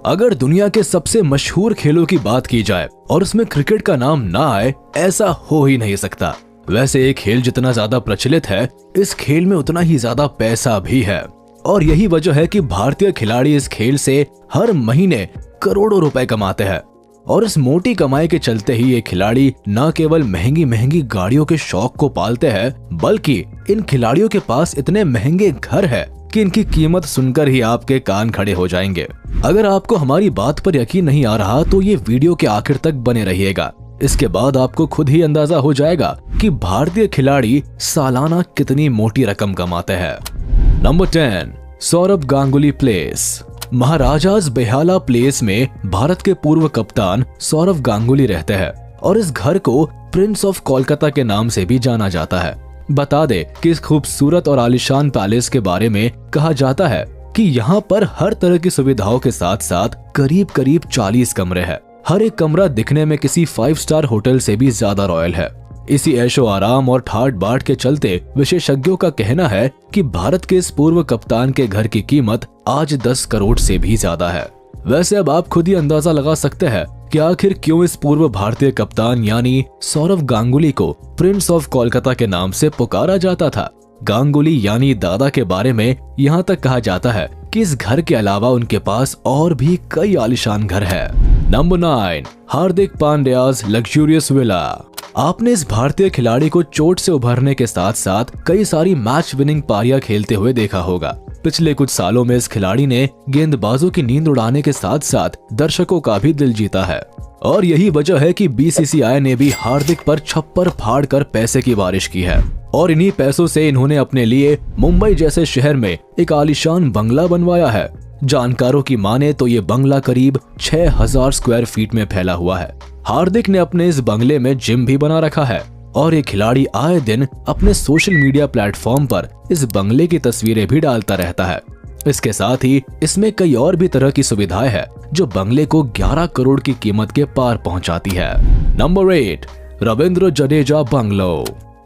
अगर दुनिया के सबसे मशहूर खेलों की बात की जाए और उसमें क्रिकेट का नाम ना आए, ऐसा हो ही नहीं सकता। वैसे एक खेल जितना ज्यादा प्रचलित है, इस खेल में उतना ही ज्यादा पैसा भी है और यही वजह है कि भारतीय खिलाड़ी इस खेल से हर महीने करोड़ों रुपए कमाते हैं। और इस मोटी कमाई के चलते ही ये खिलाड़ी न केवल महंगी महंगी गाड़ियों के शौक को पालते हैं, बल्कि इन खिलाड़ियों के पास इतने महंगे घर है कि इनकी कीमत सुनकर ही आपके कान खड़े हो जाएंगे। अगर आपको हमारी बात पर यकीन नहीं आ रहा तो ये वीडियो के आखिर तक बने रहिएगा। इसके बाद आपको खुद ही अंदाजा हो जाएगा कि भारतीय खिलाड़ी सालाना कितनी मोटी रकम कमाते हैं। Number 10, Sourav Ganguly place. Maharajas Behala place में भारत के पूर्व कप्तान सौरभ गांगुली रहते हैं और इस घर को प्रिंस ऑफ कोलकाता के नाम से भी जाना जाता है। बता दे कि इस खूबसूरत और आलीशान पैलेस के बारे में कहा जाता है कि यहाँ पर हर तरह की सुविधाओं के साथ साथ करीब करीब 40 कमरे हैं। हर एक कमरा दिखने में किसी 5 स्टार होटल से भी ज्यादा रॉयल है। इसी ऐशो आराम और ठाट बाट के चलते विशेषज्ञों का कहना है कि भारत के इस पूर्व कप्तान के घर की कीमत आज 10 करोड़ से भी ज्यादा है। वैसे अब आप खुद ही अंदाजा लगा सकते हैं कि आखिर क्यों इस पूर्व भारतीय कप्तान यानी सौरभ गांगुली को प्रिंस ऑफ कोलकाता के नाम से पुकारा जाता था। गांगुली यानी दादा के बारे में यहाँ तक कहा जाता है कि इस घर के अलावा उनके पास और भी कई आलीशान घर है। नंबर 9, हार्दिक पांड्याज लग्जूरियस विला। आपने इस भारतीय खिलाड़ी को चोट से उभरने के साथ साथ कई सारी मैच विनिंग पारियां खेलते हुए देखा होगा। पिछले कुछ सालों में इस खिलाड़ी ने गेंदबाजों की नींद उड़ाने के साथ साथ दर्शकों का भी दिल जीता है और यही वजह है कि बीसीसीआई ने भी हार्दिक पर छप्पर फाड़ कर पैसे की बारिश की है और इन्हीं पैसों से इन्होंने अपने लिए मुंबई जैसे शहर में एक आलीशान बंगला बनवाया है। जानकारों की माने तो ये बंगला करीब 6000 स्क्वायर फीट में फैला हुआ है। हार्दिक ने अपने इस बंगले में जिम भी बना रखा है और ये खिलाड़ी आए दिन अपने सोशल मीडिया प्लेटफॉर्म पर इस बंगले की तस्वीरें भी डालता रहता है। इसके साथ ही इसमें कई और भी तरह की सुविधाएं हैं जो बंगले को 11 करोड़ की कीमत के पार पहुंचाती है। Number 8, Ravindra Jadeja bungalow.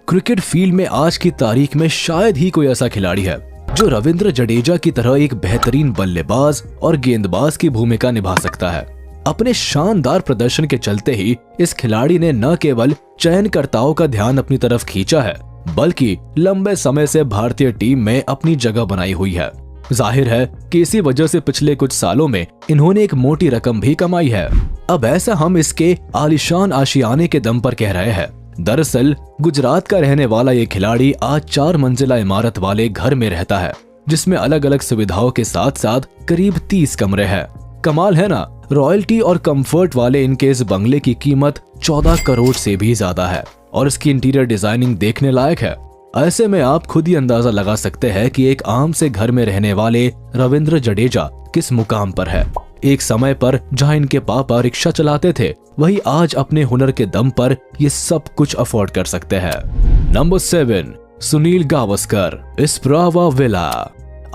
Cricket field में आज की तारीख में शायद ही कोई ऐसा खिलाड़ी है जो रविंद्र जडेजा की तरह एक बेहतरीन बल्लेबाज और गेंदबाज की भूमिका निभा सकता है। अपने शानदार प्रदर्शन के चलते ही इस खिलाड़ी ने न केवल चयनकर्ताओं का ध्यान अपनी तरफ खींचा है, बल्कि लंबे समय से भारतीय टीम में अपनी जगह बनाई हुई है। जाहिर है कि इसी वजह से पिछले कुछ सालों में इन्होंने एक मोटी रकम भी कमाई है। अब ऐसा हम इसके आलीशान आशियाने के दम पर कह रहे हैं। दरअसल गुजरात का रहने वाला ये खिलाड़ी आज 4 मंजिला इमारत वाले घर में रहता है जिसमें अलग अलग सुविधाओं के साथ साथ करीब 30 कमरे हैं। कमाल है ना। रॉयल्टी और कंफर्ट वाले इनके इस बंगले की कीमत 14 करोड़ से भी ज्यादा है और इसकी इंटीरियर डिजाइनिंग देखने लायक है। ऐसे में आप खुद ही अंदाजा लगा सकते हैं कि एक आम से घर में रहने वाले रविंद्र जडेजा किस मुकाम पर है। एक समय पर जहां इनके पापा रिक्शा चलाते थे, वही आज अपने हुनर के दम पर ये सब कुछ अफोर्ड कर सकते हैं। Number 7, Sunil Gavaskar Sprava villa.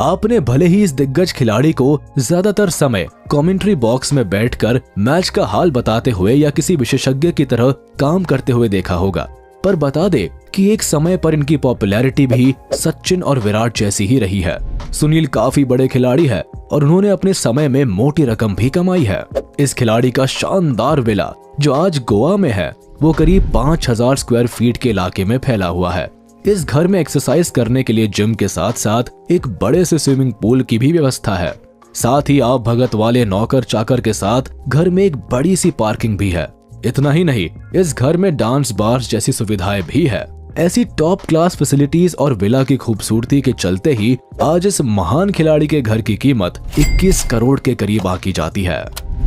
आपने भले ही इस दिग्गज खिलाड़ी को ज्यादातर समय कमेंट्री बॉक्स में बैठकर मैच का हाल बताते हुए या किसी विशेषज्ञ की तरह काम करते हुए देखा होगा, पर बता दे कि एक समय पर इनकी पॉपुलैरिटी भी सचिन और विराट जैसी ही रही है। सुनील काफी बड़े खिलाड़ी है और उन्होंने अपने समय में मोटी रकम भी कमाई है। इस खिलाड़ी का शानदार विला जो आज गोवा में है, वो करीब 5000 स्क्वायर फीट के इलाके में फैला हुआ है। इस घर में एक्सरसाइज करने के लिए जिम के साथ साथ एक बड़े से स्विमिंग पूल की भी व्यवस्था है। साथ ही आप भगत वाले नौकर चाकर के साथ घर में एक बड़ी सी पार्किंग भी है। इतना ही नहीं, इस घर में डांस बार्स जैसी सुविधाएं भी है। ऐसी टॉप क्लास फैसिलिटीज और विला की खूबसूरती के चलते ही आज इस महान खिलाड़ी के घर की कीमत 21 करोड़ के करीब आकी जाती है।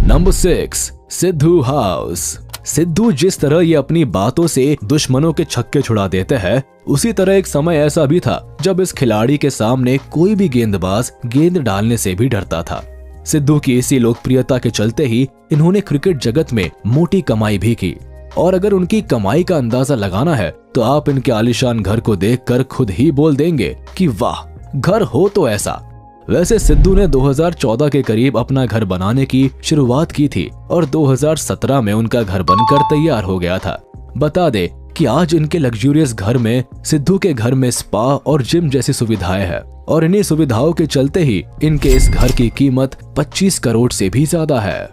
Number 6, Sidhu house. सिद्धू जिस तरह ये अपनी बातों से दुश्मनों के छक्के छुड़ा देते हैं, उसी तरह एक समय ऐसा भी था जब इस खिलाड़ी के सामने कोई भी गेंदबाज गेंद डालने से भी डरता था। सिद्धू की इसी लोकप्रियता के चलते ही इन्होंने क्रिकेट जगत में मोटी कमाई भी की और अगर उनकी कमाई का अंदाजा लगाना है तो आप इनके आलीशान घर को देखकर खुद ही बोल देंगे कि वाह, घर हो तो ऐसा। वैसे सिद्धू ने 2014 के करीब अपना घर बनाने की शुरुआत की थी और 2017 में उनका घर बनकर तैयार हो गया था। बता दे कि आज इनके लग्जूरियस घर में सिद्धू के घर में स्पा और जिम जैसी सुविधाएं हैं और इन्हीं सुविधाओं के चलते ही इनके इस घर की कीमत 25 करोड़ से भी ज्यादा है।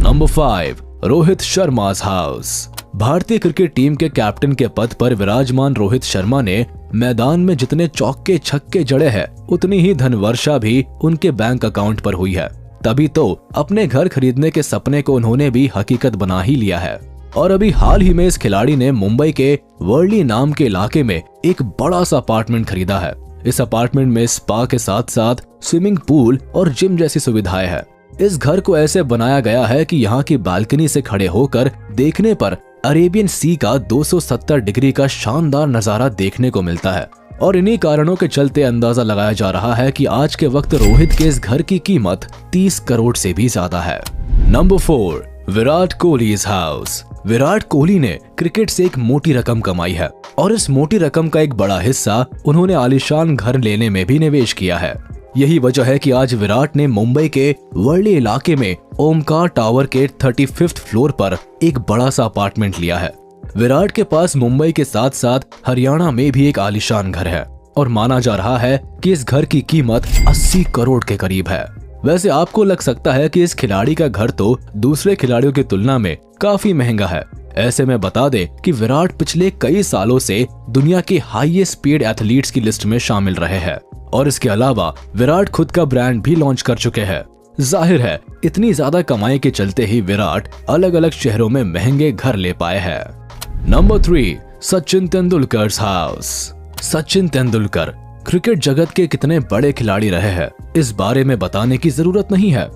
Number 5, Rohit Sharma's house. भारतीय क्रिकेट टीम के कैप्टन के पद पर विराजमान रोहित शर्मा ने मैदान में जितने चौके छक्के जड़े हैं उतनी ही धनवर्षा भी उनके बैंक अकाउंट पर हुई है। तभी तो अपने घर खरीदने के सपने को उन्होंने भी हकीकत बना ही लिया है। और अभी हाल ही में इस खिलाड़ी ने मुंबई के वर्ली नाम के इलाके में एक बड़ा सा अपार्टमेंट खरीदा है। इस अपार्टमेंट में स्पा के साथ साथ स्विमिंग पूल और जिम जैसी सुविधाएं हैं। इस घर को ऐसे बनाया गया है कि यहाँ की बालकनी से खड़े होकर देखने पर अरेबियन सी का 270 डिग्री का शानदार नजारा देखने को मिलता है। और इन्हीं कारणों के चलते अंदाजा लगाया जा रहा है कि आज के वक्त रोहित के इस घर की कीमत 30 करोड़ से भी ज्यादा है। Number 4, Virat Kohli's house. विराट कोहली ने क्रिकेट से एक मोटी रकम कमाई है और इस मोटी रकम का एक बड़ा हिस्सा उन्होंने आलीशान घर लेने में भी निवेश किया है। यही वजह है कि आज विराट ने मुंबई के वर्ली इलाके में ओमकार टावर के 35th फ्लोर पर एक बड़ा सा अपार्टमेंट लिया है। विराट के पास मुंबई के साथ साथ हरियाणा में भी एक आलीशान घर है और माना जा रहा है कि इस घर की कीमत 80 करोड़ के करीब है। वैसे आपको लग सकता है कि इस खिलाड़ी का घर तो दूसरे खिलाड़ियों की तुलना में काफी महंगा है। ऐसे में बता दे कि विराट पिछले कई सालों से दुनिया के हाईएस्ट पेड एथलीट्स की लिस्ट में शामिल रहे हैं और इसके अलावा विराट खुद का ब्रांड भी लॉन्च कर चुके हैं। जाहिर है इतनी ज्यादा कमाई के चलते ही विराट अलग अलग शहरों में महंगे घर ले पाए हैं। Number 3, Sachin Tendulkar's house. Sachin Tendulkar cricket जगत के कितने बड़े खिलाड़ी रहे हैं इस बारे में बताने की जरूरत नहीं है।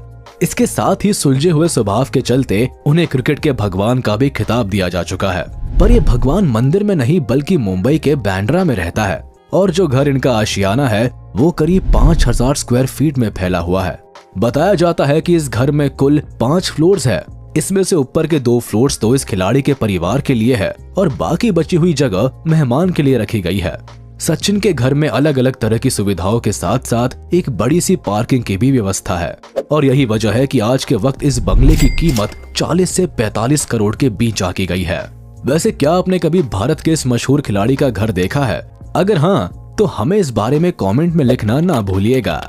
इसके साथ ही सुलझे हुए स्वभाव के चलते उन्हें क्रिकेट के भगवान का भी खिताब दिया जा चुका है। पर ये भगवान मंदिर में नहीं बल्कि मुंबई के बांद्रा में रहता है और जो घर इनका आशियाना है वो करीब 5000 स्क्वायर फीट में फैला हुआ है। बताया जाता है कि इस घर में कुल 5 फ्लोर्स है। इसमें से ऊपर के 2 फ्लोर्स तो इस खिलाड़ी के परिवार के लिए है और बाकी बची हुई जगह मेहमान के लिए रखी गई है। सचिन के घर में अलग अलग तरह की सुविधाओं के साथ साथ एक बड़ी सी पार्किंग की भी व्यवस्था है और यही वजह है कि आज के वक्त इस बंगले की कीमत 40 से 45 करोड़ के बीच आकी गई है। वैसे क्या आपने कभी भारत के इस मशहूर खिलाड़ी का घर देखा है? अगर हाँ तो हमें इस बारे में कमेंट में लिखना ना भूलिएगा।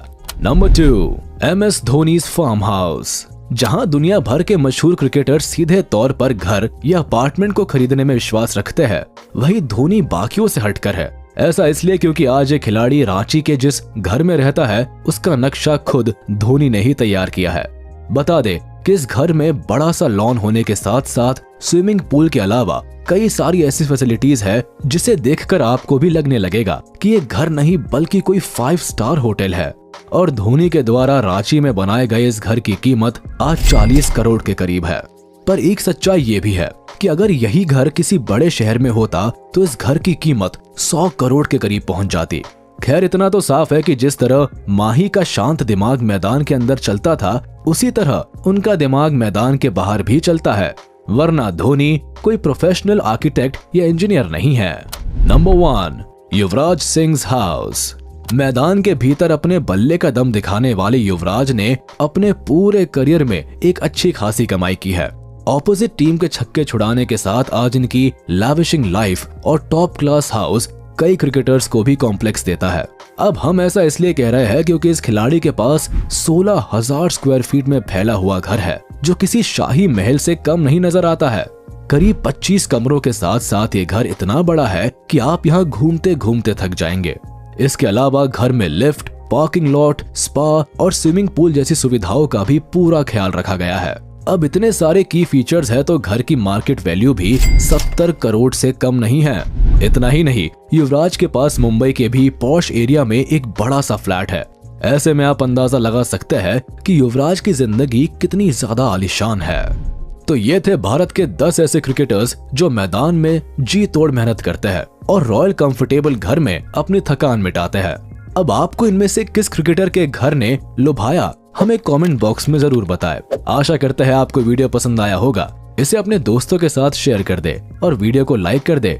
Number 2, MS Dhoni's farmhouse. जहां दुनिया भर के मशहूर क्रिकेटर सीधे तौर पर घर या अपार्टमेंट को खरीदने में विश्वास रखते हैं, वही धोनी बाकियों से हटकर है। ऐसा इसलिए क्योंकि आज ये खिलाड़ी रांची के जिस घर में रहता है उसका नक्शा खुद धोनी ने ही तैयार किया है। बता दे कि इस घर में बड़ा सा लॉन होने के साथ साथ स्विमिंग पूल के अलावा कई सारी ऐसी फैसिलिटीज है जिसे देखकर आपको भी लगने लगेगा कि ये घर नहीं बल्कि कोई 5 स्टार होटल है। और धोनी के द्वारा रांची में बनाए गए इस घर की कीमत आज 40 करोड़ के करीब है। पर एक सच्चाई ये भी है कि अगर यही घर किसी बड़े शहर में होता तो इस घर की कीमत 100 करोड़ के करीब पहुंच जाती। खैर इतना तो साफ है कि जिस तरह माही का शांत दिमाग मैदान के अंदर चलता था उसी तरह उनका दिमाग मैदान के बाहर भी चलता है, वरना धोनी कोई प्रोफेशनल आर्किटेक्ट या इंजीनियर नहीं है। नंबर 1, युवराज सिंह's हाउस। मैदान के भीतर अपने बल्ले का दम दिखाने वाले युवराज ने अपने पूरे करियर में एक अच्छी खासी कमाई की है। ऑपोजिट टीम के छक्के छुड़ाने के साथ आज इनकी लैविशिंग लाइफ और टॉप क्लास हाउस कई क्रिकेटर्स को भी कॉम्प्लेक्स देता है। अब हम ऐसा इसलिए कह रहे हैं क्योंकि इस खिलाड़ी के पास 16,000 स्क्वायर फीट में फैला हुआ घर है जो किसी शाही महल से कम नहीं नजर आता है। करीब 25 कमरों के साथ साथ ये घर इतना बड़ा है कि आप यहाँ घूमते घूमते थक जाएंगे। इसके अलावा घर में लिफ्ट, पार्किंग लॉट, स्पा और स्विमिंग पूल जैसी सुविधाओं का भी पूरा ख्याल रखा गया है। अब इतने सारे की फीचर्स है तो घर की मार्केट वैल्यू भी 70 करोड़ से कम नहीं है। इतना ही नहीं, युवराज के पास मुंबई के भी पॉश एरिया में एक बड़ा सा फ्लैट है। ऐसे में आप अंदाजा लगा सकते हैं कि युवराज की जिंदगी कितनी ज्यादा आलीशान है। तो ये थे भारत के 10 ऐसे क्रिकेटर्स जो मैदान में जी तोड़ मेहनत करते हैं और रॉयल कंफर्टेबल घर में अपनी थकान मिटाते हैं। अब आपको इनमें से किस क्रिकेटर के घर ने लुभाया हमें कमेंट बॉक्स में जरूर बताएं। आशा करते हैं आपको वीडियो पसंद आया होगा। इसे अपने दोस्तों के साथ शेयर कर दे और वीडियो को लाइक कर दे